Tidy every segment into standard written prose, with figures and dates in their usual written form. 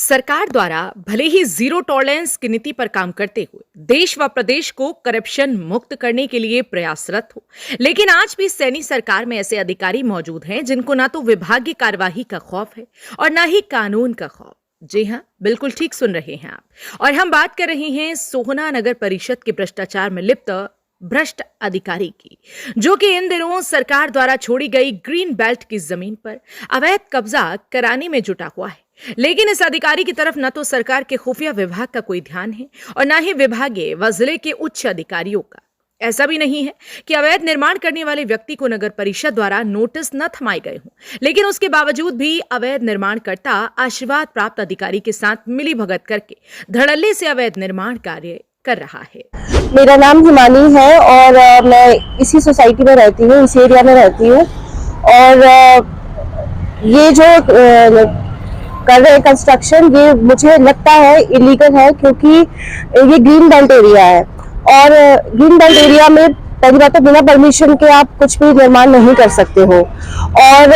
सरकार द्वारा भले ही जीरो टॉलरेंस की नीति पर काम करते हुए देश व प्रदेश को करप्शन मुक्त करने के लिए प्रयासरत हो, लेकिन आज भी सैनी सरकार में ऐसे अधिकारी मौजूद हैं जिनको ना तो विभागीय कार्यवाही का खौफ है और ना ही कानून का खौफ। जी हाँ, बिल्कुल ठीक सुन रहे हैं आप। और हम बात कर रहे हैं सोहना नगर परिषद के भ्रष्टाचार में लिप्त भ्रष्ट अधिकारी की, जो कि इन दिनों सरकार द्वारा छोड़ी गई ग्रीन बेल्ट की जमीन पर अवैध कब्जा कराने में जुटा हुआ है। लेकिन इस अधिकारी की तरफ न तो सरकार के खुफिया विभाग का कोई ध्यान है और न ही विभागीय व जिले के उच्च अधिकारियों का। ऐसा भी नहीं है कि अवैध निर्माण करने वाले व्यक्ति को नगर परिषद द्वारा नोटिस न थमाए गए हों, लेकिन उसके बावजूद भी अवैध निर्माणकर्ता आशीर्वाद प्राप्त अधिकारी के साथ मिलीभगत करके धड़ल्ले से अवैध निर्माण कार्य कर रहा है। मेरा नाम हिमानी है और मैं इसी सोसाइटी में रहती हूँ, इसी एरिया में रहती हूँ। और ये जो कर रहे कंस्ट्रक्शन, ये मुझे लगता है इलीगल है, क्योंकि ये ग्रीन बेल्ट एरिया है और ग्रीन बेल्ट एरिया में पहली बात तो बिना परमिशन के आप कुछ भी निर्माण नहीं कर सकते हो। और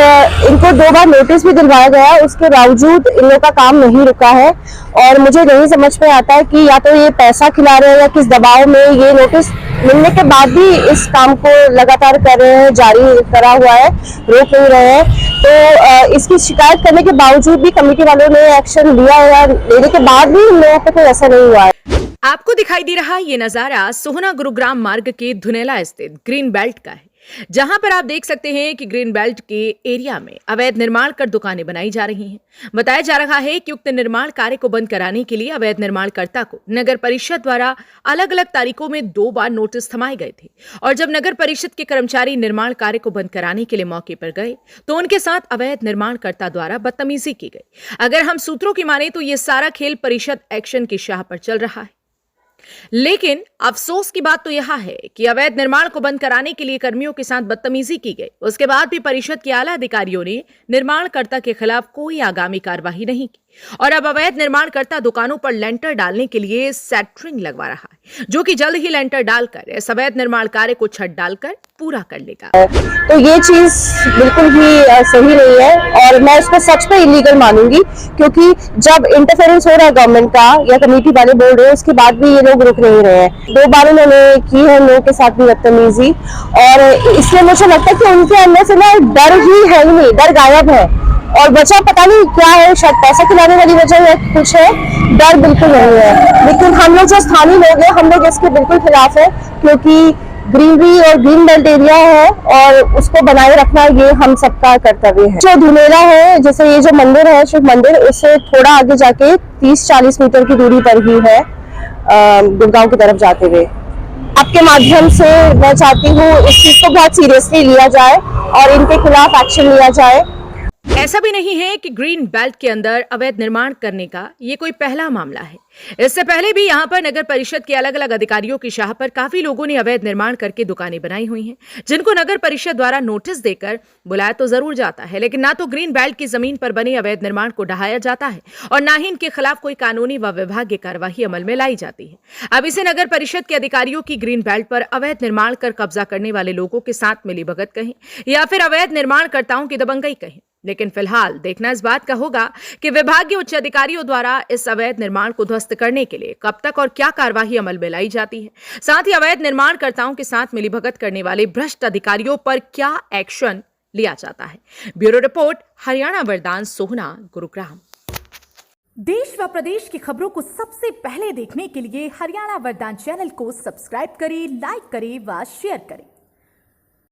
इनको 2 बार नोटिस भी दिलवाया गया, उसके बावजूद इन लोगों का काम नहीं रुका है। और मुझे नहीं समझ में आता है कि या तो ये पैसा खिला रहे हैं या किस दबाव में ये नोटिस मिलने के बाद भी इस काम को लगातार कर रहे हैं, जारी करा हुआ है, रोक नहीं रहे हैं। तो इसकी शिकायत करने के बावजूद भी कमेटी वालों ने एक्शन लिया है, या लेने के बाद भी इन लोगों पे कोई असर नहीं हुआ है। आपको दिखाई दे रहा ये नजारा सोहना गुरुग्राम मार्ग के धुनेला स्थित ग्रीन बेल्ट का है, जहां पर आप देख सकते हैं कि ग्रीन बेल्ट के एरिया में अवैध निर्माण कर दुकानें बनाई जा रही हैं। बताया जा रहा है कि उक्त निर्माण कार्य को बंद कराने के लिए अवैध निर्माणकर्ता को नगर परिषद द्वारा अलग अलग तारीखों में 2 बार नोटिस थमाए गए थे। और जब नगर परिषद के कर्मचारी निर्माण कार्य को बंद कराने के लिए मौके पर गए तो उनके साथ अवैध निर्माणकर्ता द्वारा बदतमीजी की गई। अगर हम सूत्रों की माने तो यह सारा खेल परिषद एक्शन की शाह पर चल रहा है। लेकिन अफसोस की बात तो यह है कि अवैध निर्माण को बंद कराने के लिए कर्मियों के साथ बदतमीजी की गई, उसके बाद भी परिषद के आला अधिकारियों ने निर्माणकर्ता के खिलाफ कोई आगामी कार्यवाही नहीं की। और अब अवैध निर्माणकर्ता दुकानों पर लेंटर डालने के लिए सेंटरिंग लगवा रहा है, जो कि जल्द ही लेंटर डालकर इस अवैध निर्माण कार्य को छत डालकर पूरा कर लेगा। तो ये चीज बिल्कुल भी सही नहीं है और मैं इसको सच में इलीगल मानूंगी, क्योंकि जब इंटरफेरेंस हो रहा है गवर्नमेंट का या कमेटी वाले बोल रहे हैं, उसके बाद भी ये लोग रुक नहीं रहे हैं। 2 बार उन्होंने की है लोगों के साथ भी बदतमीजी, और इसलिए मुझे लगता है कि उनके अंदर से ना डर ही है ही नहीं, डर गायब है। और वजह पता नहीं क्या है, शायद पैसा खिलाने वाली वजह है, कुछ है, डर बिल्कुल नहीं है। लेकिन हम लोग जो स्थानीय लोग हैं, हम लोग इसके बिल्कुल खिलाफ है, क्योंकि ग्रीनरी और ग्रीन बेल्ट एरिया है और उसको बनाए रखना ये हम सबका कर्तव्य है। जो धुनेला है, जैसे ये जो मंदिर है शिव मंदिर, उससे थोड़ा आगे जाके 30-40 मीटर की दूरी पर ही है, गुड़गांव की तरफ जाते हुए। आपके माध्यम से मैं चाहती हूँ इस चीज को बहुत सीरियसली लिया जाए और इनके खिलाफ एक्शन लिया जाए। ऐसा भी नहीं है कि ग्रीन बेल्ट के अंदर अवैध निर्माण करने का ये कोई पहला मामला है। इससे पहले भी यहाँ पर नगर परिषद के अलग अलग अधिकारियों की शाह पर काफी लोगों ने अवैध निर्माण करके दुकानें बनाई हुई हैं, जिनको नगर परिषद द्वारा नोटिस देकर बुलाया तो जरूर जाता है, लेकिन ना तो ग्रीन बेल्ट की जमीन पर बने अवैध निर्माण को ढहाया जाता है और ना ही इनके खिलाफ कोई कानूनी व विभागीय कार्यवाही अमल में लाई जाती है। अब इसे नगर परिषद के अधिकारियों की ग्रीन बेल्ट पर अवैध निर्माण कर कब्जा करने वाले लोगों के साथ मिलीभगत कहें या फिर अवैध निर्माणकर्ताओं की दबंगई कहें, लेकिन फिलहाल देखना इस बात का होगा कि विभागीय उच्च अधिकारियों द्वारा इस अवैध निर्माण को ध्वस्त करने के लिए कब तक और क्या कार्यवाही अमल में लाई जाती है। साथ ही अवैध निर्माणकर्ताओं के साथ मिलीभगत करने वाले भ्रष्ट अधिकारियों पर क्या एक्शन लिया जाता है। ब्यूरो रिपोर्ट, हरियाणा वरदान, सोहना, गुरुग्राम। देश व प्रदेश की खबरों को सबसे पहले देखने के लिए हरियाणा वरदान चैनल को सब्सक्राइब करें, लाइक करें व शेयर करें।